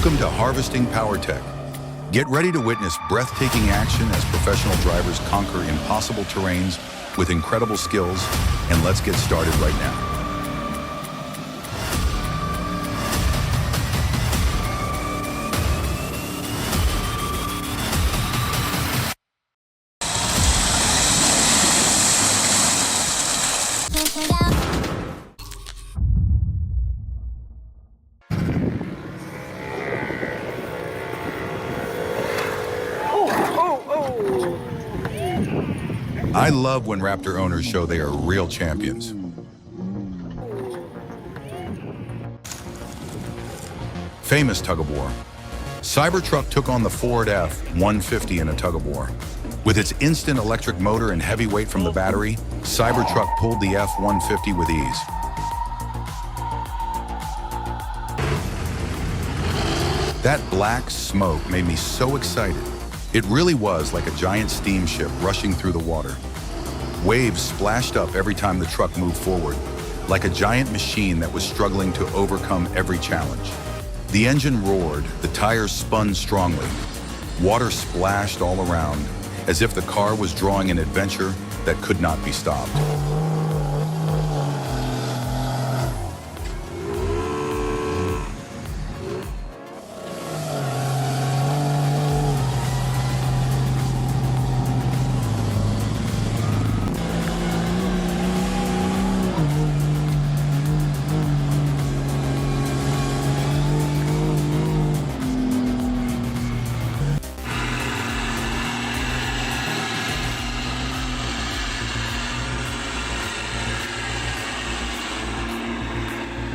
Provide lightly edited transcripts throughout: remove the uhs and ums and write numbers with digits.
Welcome to Harvesting Power Tech. Get ready to witness breathtaking action as professional drivers conquer impossible terrains with incredible skills, and let's get started right now. I love when Raptor owners show they are real champions. Famous tug-of-war. Cybertruck took on the Ford F-150 in a tug-of-war. With its instant electric motor and heavy weight from the battery, Cybertruck pulled the F-150 with ease. That black smoke made me so excited. It really was like a giant steamship rushing through the water. Waves splashed up every time the truck moved forward, like a giant machine that was struggling to overcome every challenge. The engine roared, the tires spun strongly. Water splashed all around, as if the car was drawing an adventure that could not be stopped.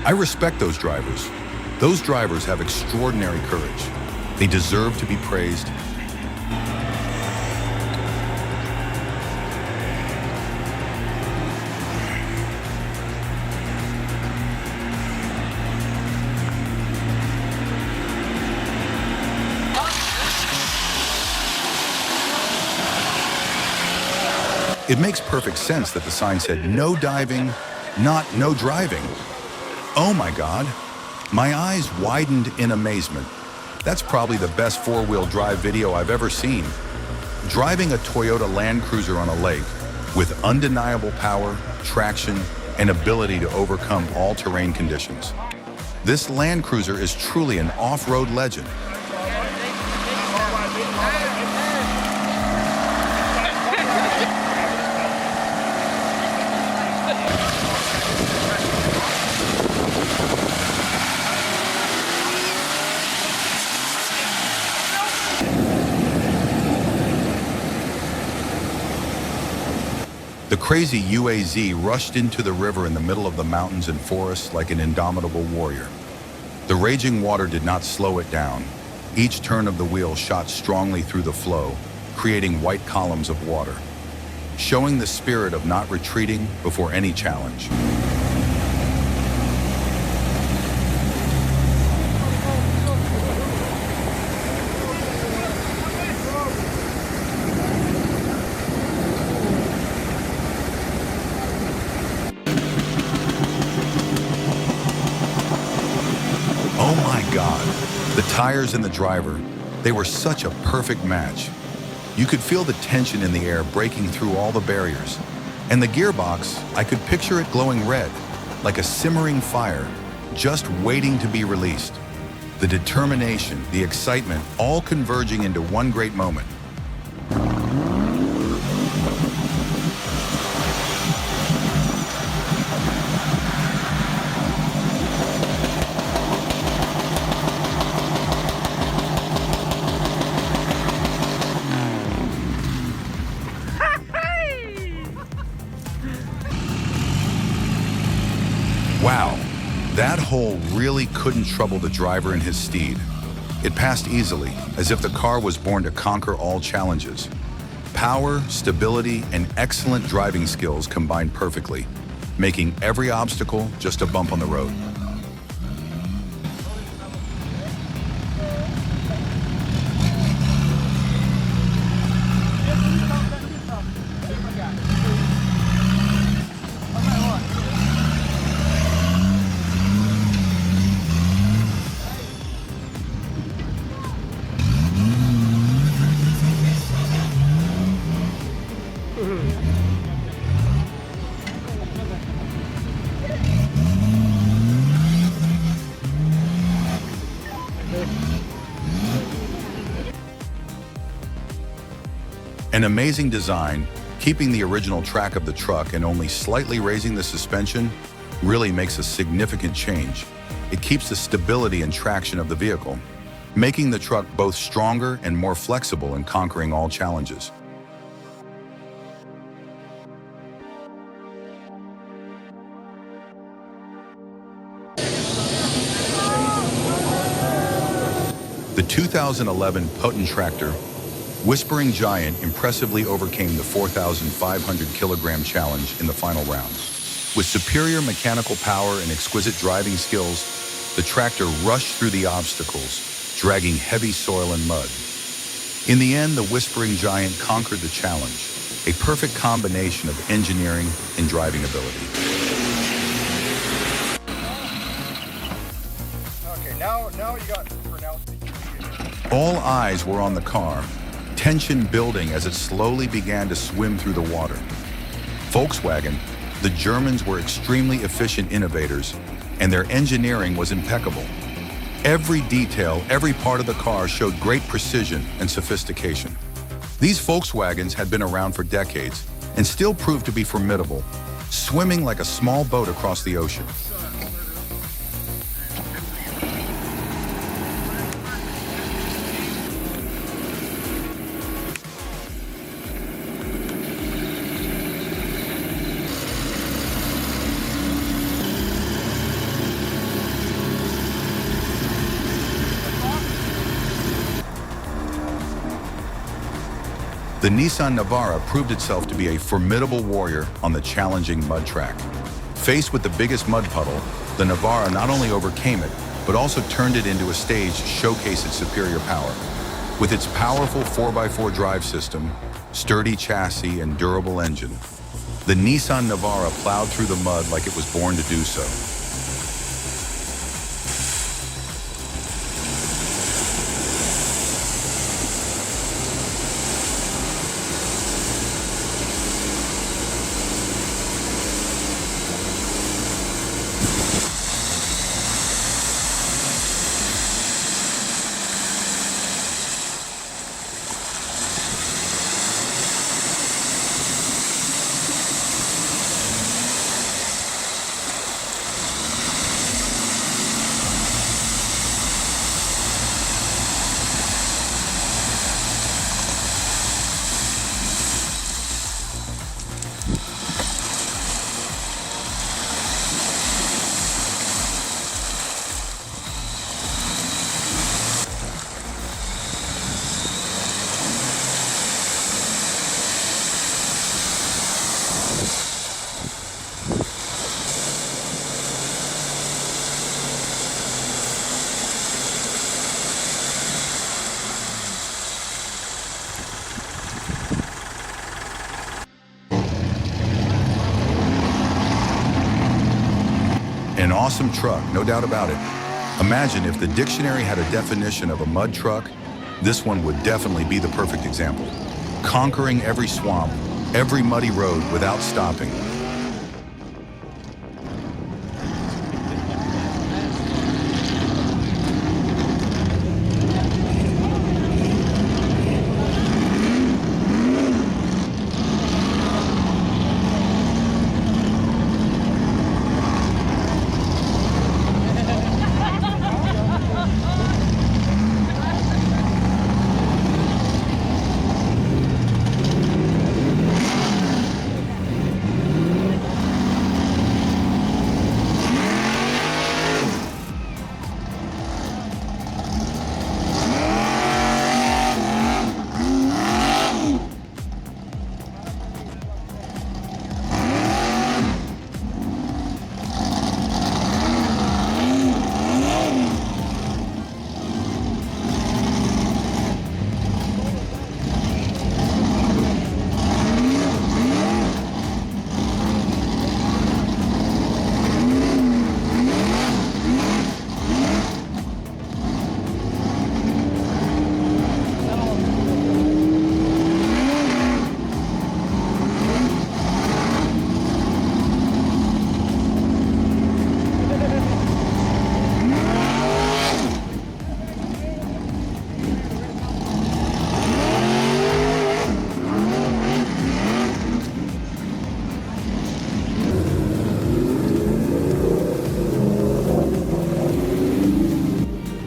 I respect those drivers. Those drivers have extraordinary courage. They deserve to be praised. It makes perfect sense that the sign said no diving, not no driving. Oh my God, my eyes widened in amazement. That's probably the best four-wheel drive video I've ever seen. Driving a Toyota Land Cruiser on a lake with undeniable power, traction, and ability to overcome all terrain conditions. This Land Cruiser is truly an off-road legend. The crazy UAZ rushed into the river in the middle of the mountains and forests like an indomitable warrior. The raging water did not slow it down. Each turn of the wheel shot strongly through the flow, creating white columns of water, showing the spirit of not retreating before any challenge. Oh my God, the tires and the driver, they were such a perfect match. You could feel the tension in the air breaking through all the barriers. And the gearbox, I could picture it glowing red, like a simmering fire, just waiting to be released. The determination, the excitement, all converging into one great moment. Wow, that hole really couldn't trouble the driver and his steed. It passed easily, as if the car was born to conquer all challenges. Power, stability, and excellent driving skills combined perfectly, making every obstacle just a bump on the road. An amazing design, keeping the original track of the truck and only slightly raising the suspension really makes a significant change. It keeps the stability and traction of the vehicle, making the truck both stronger and more flexible in conquering all challenges. The 2011 Potent Tractor Whispering Giant impressively overcame the 4,500 kilogram challenge in the final round. With superior mechanical power and exquisite driving skills, the tractor rushed through the obstacles, dragging heavy soil and mud. In the end, the Whispering Giant conquered the challenge, a perfect combination of engineering and driving ability. Okay, now you got pronounced the All eyes were on the car, tension building as it slowly began to swim through the water. Volkswagen, the Germans, were extremely efficient innovators, and their engineering was impeccable. Every detail, every part of the car showed great precision and sophistication. These Volkswagens had been around for decades and still proved to be formidable, swimming like a small boat across the ocean. The Nissan Navara proved itself to be a formidable warrior on the challenging mud track. Faced with the biggest mud puddle, the Navara not only overcame it, but also turned it into a stage to showcase its superior power. With its powerful 4x4 drive system, sturdy chassis, and durable engine, the Nissan Navara plowed through the mud like it was born to do so. An awesome truck, no doubt about it. Imagine if the dictionary had a definition of a mud truck, this one would definitely be the perfect example. Conquering every swamp, every muddy road without stopping.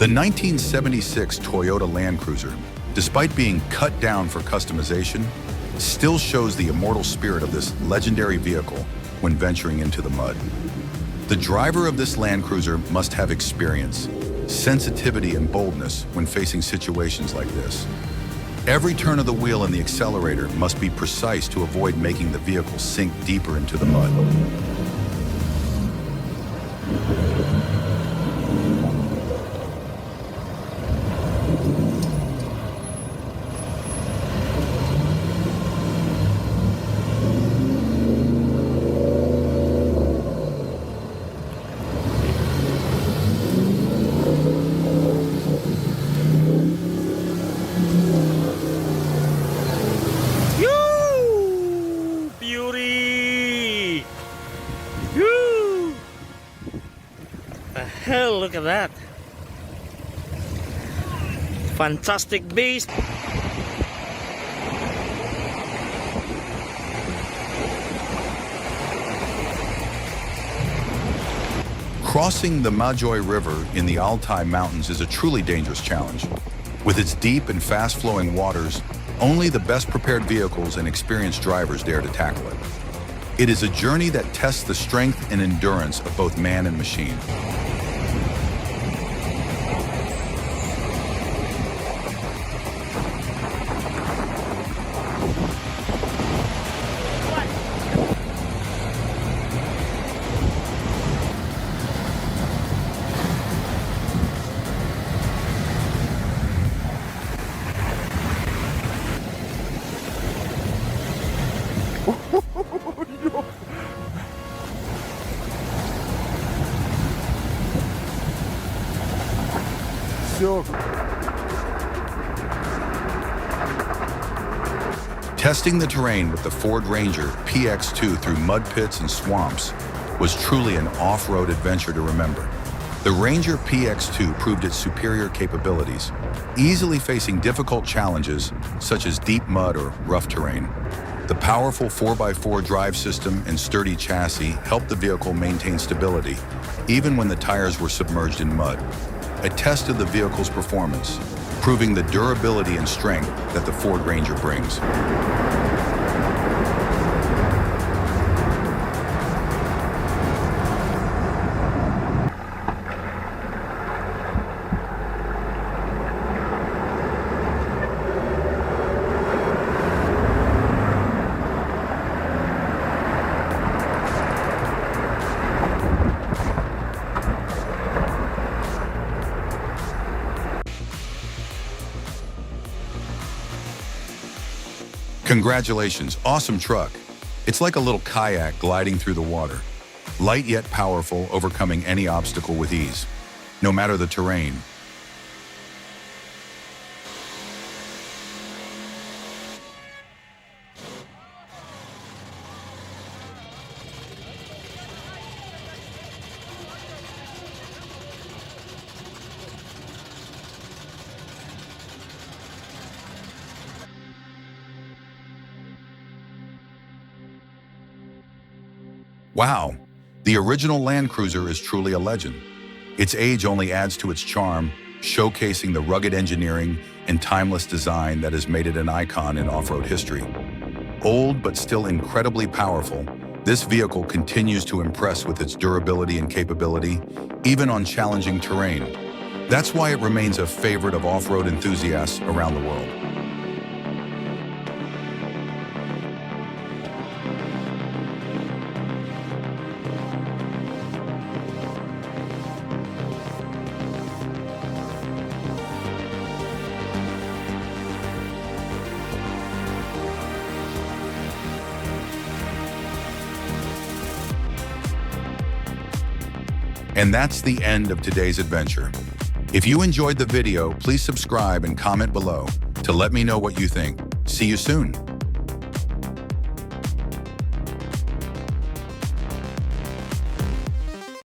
The 1976 Toyota Land Cruiser, despite being cut down for customization, still shows the immortal spirit of this legendary vehicle when venturing into the mud. The driver of this Land Cruiser must have experience, sensitivity, and boldness when facing situations like this. Every turn of the wheel and the accelerator must be precise to avoid making the vehicle sink deeper into the mud. Hell, look at that. Fantastic beast. Crossing the Majoy River in the Altai Mountains is a truly dangerous challenge. With its deep and fast-flowing waters, only the best prepared vehicles and experienced drivers dare to tackle it. It is a journey that tests the strength and endurance of both man and machine. Testing the terrain with the Ford Ranger PX2 through mud pits and swamps was truly an off-road adventure to remember. The Ranger PX2 proved its superior capabilities, easily facing difficult challenges such as deep mud or rough terrain. The powerful 4x4 drive system and sturdy chassis helped the vehicle maintain stability, even when the tires were submerged in mud. A test of the vehicle's performance, proving the durability and strength that the Ford Ranger brings. Congratulations, awesome truck. It's like a little kayak gliding through the water. Light yet powerful, overcoming any obstacle with ease, no matter the terrain. Wow, the original Land Cruiser is truly a legend. Its age only adds to its charm, showcasing the rugged engineering and timeless design that has made it an icon in off-road history. Old but still incredibly powerful, this vehicle continues to impress with its durability and capability, even on challenging terrain. That's why it remains a favorite of off-road enthusiasts around the world. And that's the end of today's adventure. If you enjoyed the video, please subscribe and comment below to let me know what you think. See you soon.